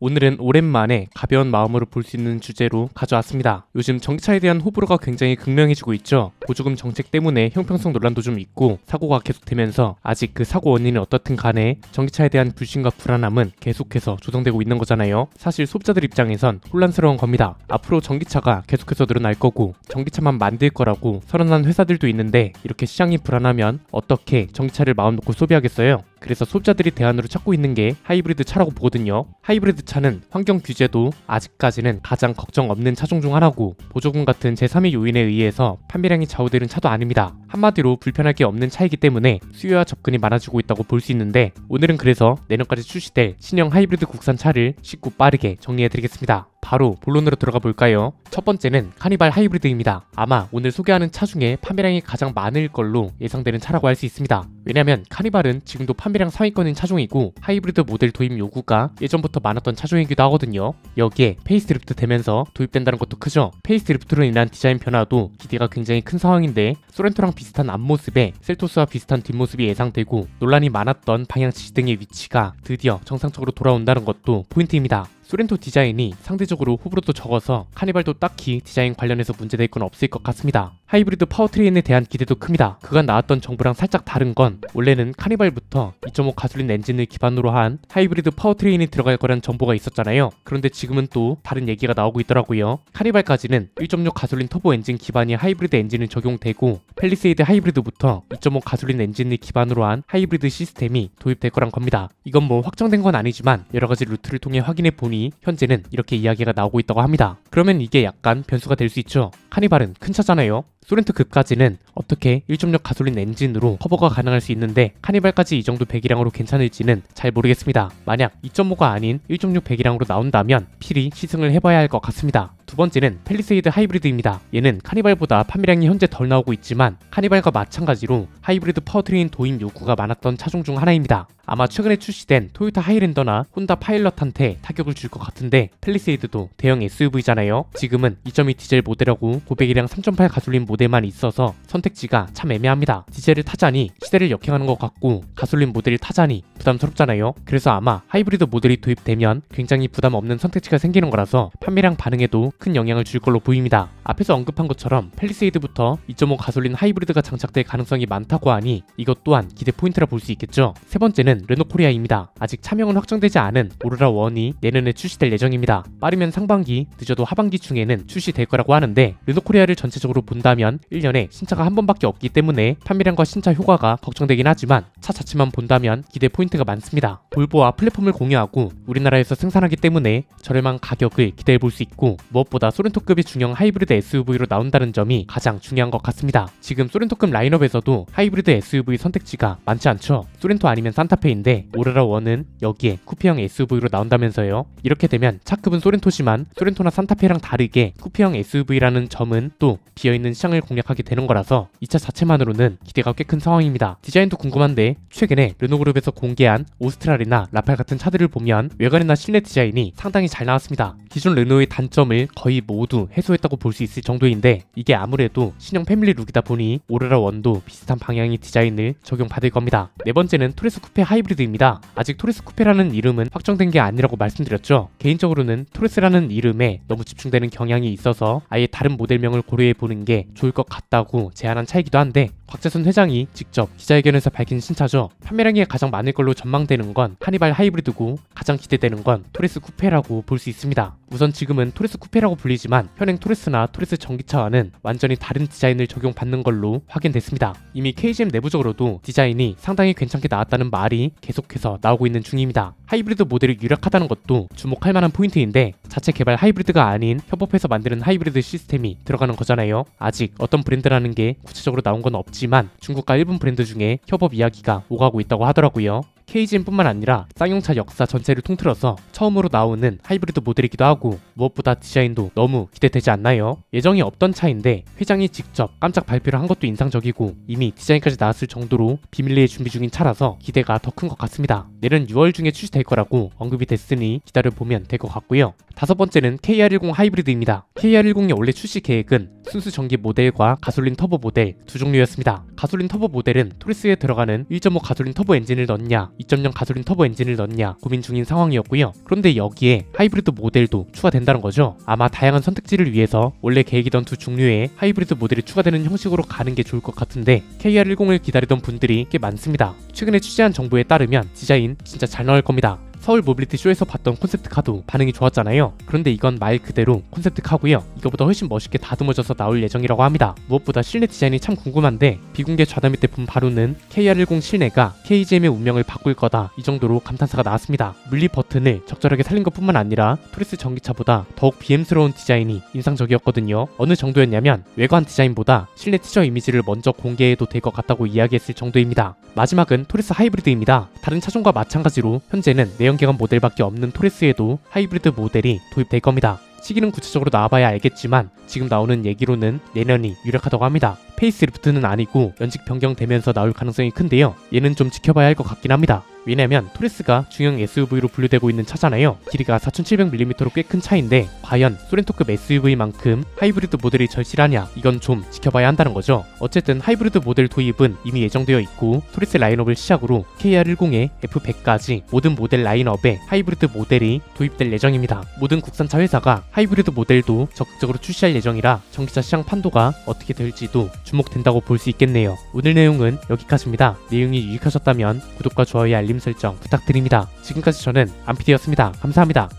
오늘은 오랜만에 가벼운 마음으로 볼 수 있는 주제로 가져왔습니다. 요즘 전기차에 대한 호불호가 굉장히 극명해지고 있죠. 보조금 정책 때문에 형평성 논란도 좀 있고 사고가 계속되면서 아직 그 사고 원인이 어떻든 간에 전기차에 대한 불신과 불안함은 계속해서 조성되고 있는 거잖아요. 사실 소비자들 입장에선 혼란스러운 겁니다. 앞으로 전기차가 계속해서 늘어날 거고 전기차만 만들 거라고 선언한 회사들도 있는데 이렇게 시장이 불안하면 어떻게 전기차를 마음 놓고 소비하겠어요? 그래서 소비자들이 대안으로 찾고 있는 게 하이브리드 차라고 보거든요. 하이브리드 차는 환경 규제도 아직까지는 가장 걱정 없는 차종 중 하나고 보조금 같은 제3의 요인에 의해서 판매량이 좌우되는 차도 아닙니다. 한마디로 불편할 게 없는 차이기 때문에 수요와 접근이 많아지고 있다고 볼 수 있는데 오늘은 그래서 내년까지 출시될 신형 하이브리드 국산 차를 쉽고 빠르게 정리해드리겠습니다. 바로 본론으로 들어가 볼까요? 첫 번째는 카니발 하이브리드입니다. 아마 오늘 소개하는 차 중에 판매량이 가장 많을 걸로 예상되는 차라고 할 수 있습니다. 왜냐면 카니발은 지금도 판매량 상위권인 차종이고 하이브리드 모델 도입 요구가 예전부터 많았던 차종이기도 하거든요. 여기에 페이스리프트 되면서 도입된다는 것도 크죠. 페이스리프트로 인한 디자인 변화도 기대가 굉장히 큰 상황인데 소렌토랑 비슷한 앞모습에 셀토스와 비슷한 뒷모습이 예상되고 논란이 많았던 방향 지시등의 위치가 드디어 정상적으로 돌아온다는 것도 포인트입니다. 소렌토 디자인이 상대적으로 호불호도 적어서 카니발도 딱히 디자인 관련해서 문제될 건 없을 것 같습니다. 하이브리드 파워트레인에 대한 기대도 큽니다. 그간 나왔던 정보랑 살짝 다른 건 원래는 카니발부터 2.5 가솔린 엔진을 기반으로 한 하이브리드 파워트레인이 들어갈 거란 정보가 있었잖아요. 그런데 지금은 또 다른 얘기가 나오고 있더라고요. 카니발까지는 1.6 가솔린 터보 엔진 기반의 하이브리드 엔진이 적용되고 팰리세이드 하이브리드부터 2.5 가솔린 엔진을 기반으로 한 하이브리드 시스템이 도입될 거란 겁니다. 이건 뭐 확정된 건 아니지만 여러가지 루트를 통해 확인해 보니 현재는 이렇게 이야기가 나오고 있다고 합니다. 그러면 이게 약간 변수가 될 수 있죠. 카니발은 큰 차잖아요. 소렌토급까지는 어떻게 1.6 가솔린 엔진으로 커버가 가능할 수 있는데 카니발까지 이 정도 배기량으로 괜찮을지는 잘 모르겠습니다. 만약 2.5가 아닌 1.6 배기량으로 나온다면 필히 시승을 해봐야 할 것 같습니다. 두 번째는 팰리세이드 하이브리드입니다. 얘는 카니발보다 판매량이 현재 덜 나오고 있지만 카니발과 마찬가지로 하이브리드 파워트레인 도입 요구가 많았던 차종 중 하나입니다. 아마 최근에 출시된 토요타 하이랜더나 혼다 파일럿한테 타격을 줄 것 같은데 팰리세이드도 대형 SUV잖아요. 지금은 2.2 디젤 모델하고 고배기량 3.8 가솔린 모델만 있어서 선택지가 참 애매합니다. 디젤을 타자니 시대를 역행하는 것 같고 가솔린 모델을 타자니 부담스럽잖아요. 그래서 아마 하이브리드 모델이 도입되면 굉장히 부담 없는 선택지가 생기는 거라서 판매량 반응에도 큰 영향을 줄 걸로 보입니다. 앞에서 언급한 것처럼 팰리세이드부터 2.5 가솔린 하이브리드가 장착될 가능성이 많다고 하니 이것 또한 기대 포인트라 볼 수 있겠죠. 세 번째는 르노코리아입니다. 아직 차명은 확정되지 않은 오로라1이 내년에 출시될 예정입니다. 빠르면 상반기, 늦어도 하반기 중에는 출시될 거라고 하는데 르노코리아를 전체적으로 본다면 1년에 신차가 한 번밖에 없기 때문에 판매량과 신차 효과가 걱정되긴 하지만 차 자체만 본다면 기대 포인트가 많습니다. 볼보와 플랫폼을 공유하고 우리나라에서 생산하기 때문에 저렴한 가격을 기대해 볼 수 있고 무엇보다 소렌토급의 중형 하이브리드 SUV로 나온다는 점이 가장 중요한 것 같습니다. 지금 소렌토급 라인업에서도 하이브리드 SUV 선택지가 많지 않죠. 소렌토 아니면 산타페인데 오로라1은 여기에 쿠페형 SUV로 나온다면서요. 이렇게 되면 차급은 소렌토지만 소렌토나 산타페랑 다르게 쿠페형 SUV라는 점은 또 비어있는 시장을 공략하게 되는 거라서 이 차 자체만으로는 기대가 꽤 큰 상황입니다. 디자인도 궁금한데 최근에 르노그룹에서 공개한 오스트랄이나 라팔 같은 차들을 보면 외관이나 실내 디자인이 상당히 잘 나왔습니다. 기존 르노의 단점을 거의 모두 해소했다고 볼 수 있을 정도인데 이게 아무래도 신형 패밀리 룩이다 보니 오로라1도 비슷한 방향의 디자인을 적용받을 겁니다. 네 번째는 토레스 쿠페 하이브리드입니다. 아직 토레스 쿠페라는 이름은 확정된 게 아니라고 말씀드렸죠. 개인적으로는 토레스라는 이름에 너무 집중되는 경향이 있어서 아예 다른 모델명을 고려해 보는 게 좋을 것 같다고 제안한 차이기도 한데 곽재선 회장이 직접 기자회견에서 밝힌 신차죠. 판매량이 가장 많을 걸로 전망되는 건 카니발 하이브리드고 가장 기대되는 건 토레스 쿠페라고 볼 수 있습니다. 우선 지금은 토레스 쿠페라고 불리지만 현행 토레스나 토레스 전기차와는 완전히 다른 디자인을 적용받는 걸로 확인됐습니다. 이미 KGM 내부적으로도 디자인이 상당히 괜찮게 나왔다는 말이 계속해서 나오고 있는 중입니다. 하이브리드 모델이 유력하다는 것도 주목할 만한 포인트인데 자체 개발 하이브리드가 아닌 협업해서 만드는 하이브리드 시스템이 들어가는 거잖아요. 아직 어떤 브랜드라는 게 구체적으로 나온 건 없지만 중국과 일본 브랜드 중에 협업 이야기가 오가고 있다고 하더라고요. KGM뿐만 아니라 쌍용차 역사 전체를 통틀어서 처음으로 나오는 하이브리드 모델이기도 하고 무엇보다 디자인도 너무 기대되지 않나요? 예정이 없던 차인데 회장이 직접 깜짝 발표를 한 것도 인상적이고 이미 디자인까지 나왔을 정도로 비밀리에 준비 중인 차라서 기대가 더 큰 것 같습니다. 내년 6월 중에 출시될 거라고 언급이 됐으니 기다려보면 될 것 같고요. 다섯 번째는 KR10 하이브리드입니다. KR10의 원래 출시 계획은 순수 전기 모델과 가솔린 터보 모델 두 종류였습니다. 가솔린 터보 모델은 토레스에 들어가는 1.5 가솔린 터보 엔진을 넣냐 2.0 가솔린 터보 엔진을 넣냐 고민 중인 상황이었고요. 그런데 여기에 하이브리드 모델도 추가된다는 거죠. 아마 다양한 선택지를 위해서 원래 계획이던 두 종류의 하이브리드 모델이 추가되는 형식으로 가는 게 좋을 것 같은데 KR10을 기다리던 분들이 꽤 많습니다. 최근에 취재한 정보에 따르면 디자인 진짜 잘 나올 겁니다. 서울 모빌리티 쇼에서 봤던 콘셉트카도 반응이 좋았잖아요. 그런데 이건 말 그대로 콘셉트카고요. 이거보다 훨씬 멋있게 다듬어져서 나올 예정이라고 합니다. 무엇보다 실내 디자인이 참 궁금한데 비공개 좌다 밑에 본 바로는 KR10 실내가 KGM의 운명을 바꿀 거다 이 정도로 감탄사가 나왔습니다. 물리 버튼을 적절하게 살린 것뿐만 아니라 토리스 전기차보다 더욱 BM스러운 디자인이 인상적이었거든요. 어느 정도였냐면 외관 디자인보다 실내 티저 이미지를 먼저 공개해도 될 것 같다고 이야기했을 정도입니다. 마지막은 토리스 하이브리드입니다. 다른 차종과 마찬가지로 현재는 내연기관 모델밖에 없는 토리스에도 하이브리드 모델이 도입될 겁니다. 시기는 구체적으로 나와봐야 알겠지만 지금 나오는 얘기로는 내년이 유력하다고 합니다. 페이스리프트는 아니고 연식 변경되면서 나올 가능성이 큰데요. 얘는 좀 지켜봐야 할 것 같긴 합니다. 왜냐면 토레스가 중형 SUV로 분류되고 있는 차잖아요. 길이가 4700mm로 꽤 큰 차인데 과연 소렌토급 SUV만큼 하이브리드 모델이 절실하냐 이건 좀 지켜봐야 한다는 거죠. 어쨌든 하이브리드 모델 도입은 이미 예정되어 있고 토레스 라인업을 시작으로 KR10에 F100까지 모든 모델 라인업에 하이브리드 모델이 도입될 예정입니다. 모든 국산차 회사가 하이브리드 모델도 적극적으로 출시할 예정이라 전기차 시장 판도가 어떻게 될지도 주목된다고 볼 수 있겠네요. 오늘 내용은 여기까지입니다. 내용이 유익하셨다면 구독과 좋아요 알림 설정 부탁드립니다. 지금까지 저는 안피디였습니다. 감사합니다.